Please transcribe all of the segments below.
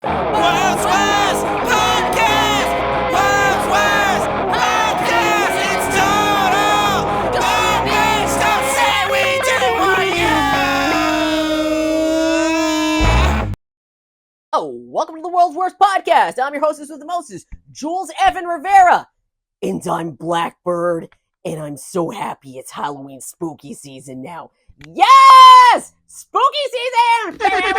World's Worst Podcast! World's Worst Podcast! It's total garbage! Don't say we didn't want you! Oh, welcome to the World's Worst Podcast. I'm your hostess with the mostest, Jules Evan Rivera. And I'm Blackbird, and I'm so happy it's Halloween spooky season now. Yes! Spooky season! Spooky season!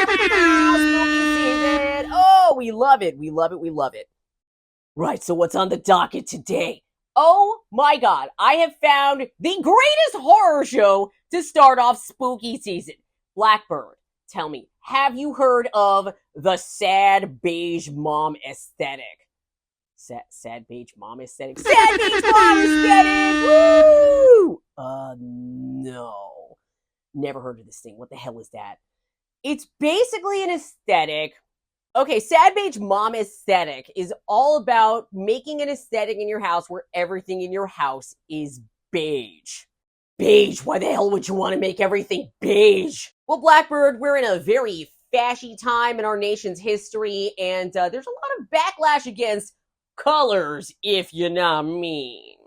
Oh, we love it. We love it. We love it. Right, so what's on the docket today? Oh my god, I have found the greatest horror show to start off spooky season. Blackbird, tell me, have you heard of the sad beige mom aesthetic? Sad beige mom aesthetic? Sad beige mom aesthetic! Woo! No. Never heard of this thing. What the hell is that? It's basically an aesthetic. Okay, sad beige mom aesthetic is all about making an aesthetic in your house where everything in your house is beige. Beige, why the hell would you want to make everything beige? Well, Blackbird, we're in a very fashy time in our nation's history, and there's a lot of backlash against colors, if you know what I mean.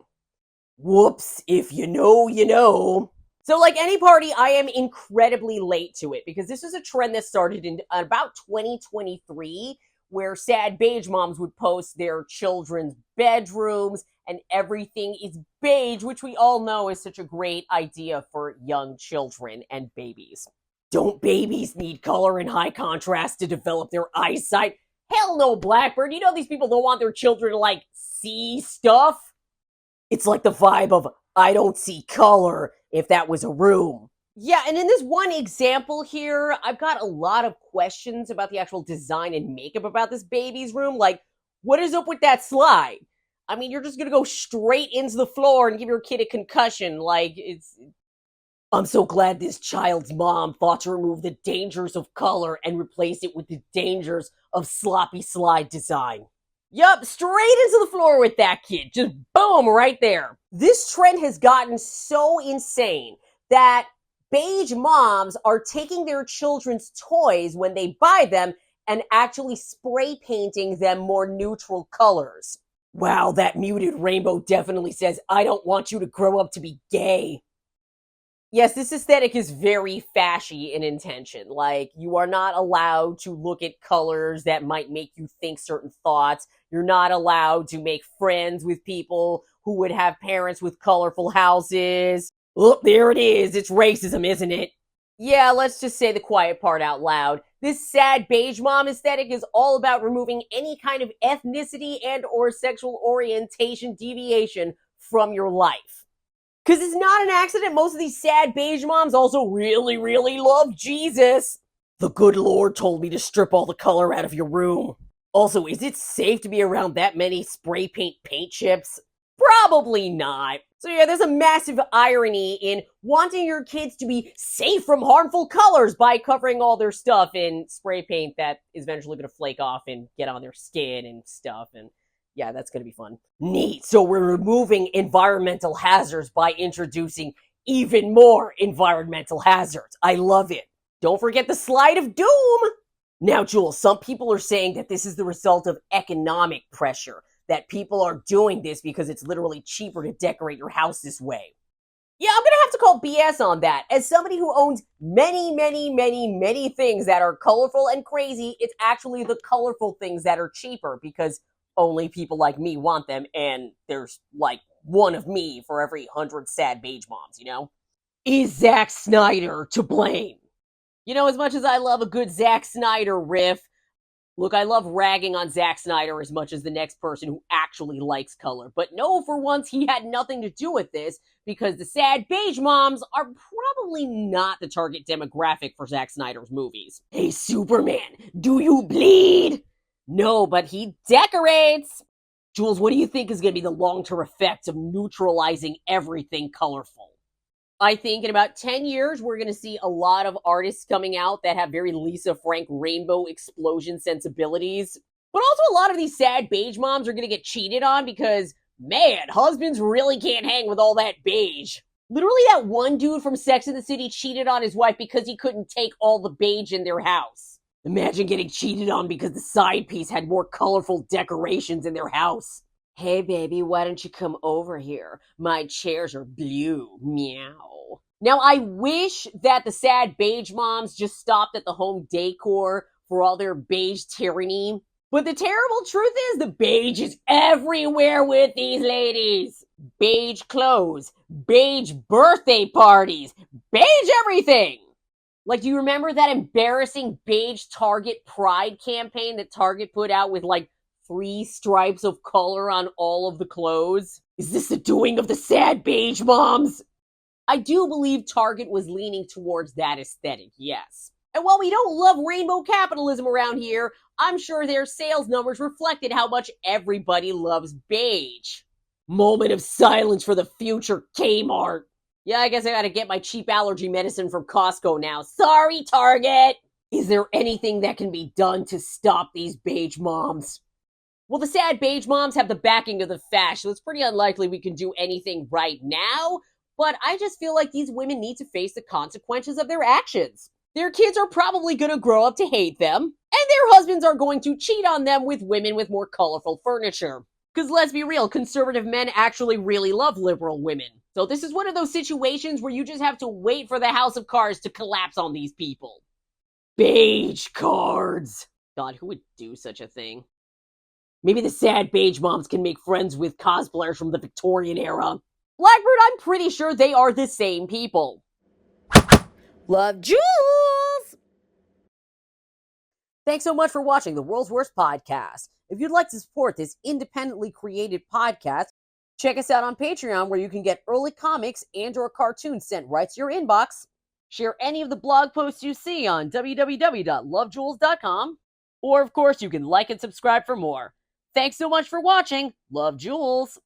Whoops, if you know, you know. So like any party, I am incredibly late to it because this is a trend that started in about 2023 where sad beige moms would post their children's bedrooms and everything is beige, which we all know is such a great idea for young children and babies. Don't babies need color and high contrast to develop their eyesight? Hell no, Blackbird. You know these people don't want their children to, like, see stuff? It's like the vibe of, I don't see color if that was a room. Yeah, and in this one example here, I've got a lot of questions about the actual design and makeup about this baby's room. Like, what is up with that slide? I mean, you're just gonna go straight into the floor and give your kid a concussion. Like, I'm so glad this child's mom thought to remove the dangers of color and replace it with the dangers of sloppy slide design. Yup, straight into the floor with that kid. Just boom, right there. This trend has gotten so insane that beige moms are taking their children's toys when they buy them and actually spray painting them more neutral colors. Wow, that muted rainbow definitely says, I don't want you to grow up to be gay. Yes, this aesthetic is very fashy in intention. Like, you are not allowed to look at colors that might make you think certain thoughts. You're not allowed to make friends with people who would have parents with colorful houses. Oh, there it is. It's racism, isn't it? Yeah, let's just say the quiet part out loud. This sad beige mom aesthetic is all about removing any kind of ethnicity and or sexual orientation deviation from your life. Because it's not an accident most of these sad beige moms also really, really love Jesus. The good Lord told me to strip all the color out of your room. Also, is it safe to be around that many spray paint chips? Probably not. So yeah, there's a massive irony in wanting your kids to be safe from harmful colors by covering all their stuff in spray paint that is eventually going to flake off and get on their skin and stuff. And yeah, that's going to be fun. Neat. So we're removing environmental hazards by introducing even more environmental hazards. I love it. Don't forget the slide of doom. Now, Jules, some people are saying that this is the result of economic pressure, that people are doing this because it's literally cheaper to decorate your house this way. Yeah, I'm going to have to call BS on that. As somebody who owns many, many, many, many things that are colorful and crazy, it's actually the colorful things that are cheaper because only people like me want them, and there's like one of me for every 100 sad beige moms, you know? Is Zack Snyder to blame? You know, as much as I love a good Zack Snyder riff, look, I love ragging on Zack Snyder as much as the next person who actually likes color. But no, for once, he had nothing to do with this, because the sad beige moms are probably not the target demographic for Zack Snyder's movies. Hey, Superman, do you bleed? No, but he decorates! Jules, what do you think is going to be the long-term effects of neutralizing everything colorful? I think in about 10 years, we're going to see a lot of artists coming out that have very Lisa Frank rainbow explosion sensibilities. But also a lot of these sad beige moms are going to get cheated on because, man, husbands really can't hang with all that beige. Literally that one dude from Sex and the City cheated on his wife because he couldn't take all the beige in their house. Imagine getting cheated on because the side piece had more colorful decorations in their house. Hey, baby, why don't you come over here? My chairs are blue. Meow. Now, I wish that the sad beige moms just stopped at the home decor for all their beige tyranny. But the terrible truth is the beige is everywhere with these ladies. Beige clothes, beige birthday parties, beige everything. Like, do you remember that embarrassing beige Target Pride campaign that Target put out with like 3 stripes of color on all of the clothes? Is this the doing of the sad beige moms? I do believe Target was leaning towards that aesthetic, yes. And while we don't love rainbow capitalism around here, I'm sure their sales numbers reflected how much everybody loves beige. Moment of silence for the future Kmart. Yeah, I guess I gotta get my cheap allergy medicine from Costco now. Sorry, Target! Is there anything that can be done to stop these beige moms? Well, the sad beige moms have the backing of the fash, so it's pretty unlikely we can do anything right now, but I just feel like these women need to face the consequences of their actions. Their kids are probably gonna grow up to hate them, and their husbands are going to cheat on them with women with more colorful furniture. Because let's be real, conservative men actually really love liberal women. So this is one of those situations where you just have to wait for the house of cards to collapse on these people. Beige cards. God, who would do such a thing? Maybe the sad beige moms can make friends with cosplayers from the Victorian era. Blackbird, I'm pretty sure they are the same people. Love Jules! Thanks so much for watching the World's Worst Podcast. If you'd like to support this independently created podcast, check us out on Patreon where you can get early comics and or cartoons sent right to your inbox. Share any of the blog posts you see on www.lovejules.com. Or, of course, you can like and subscribe for more. Thanks so much for watching. Love Jules!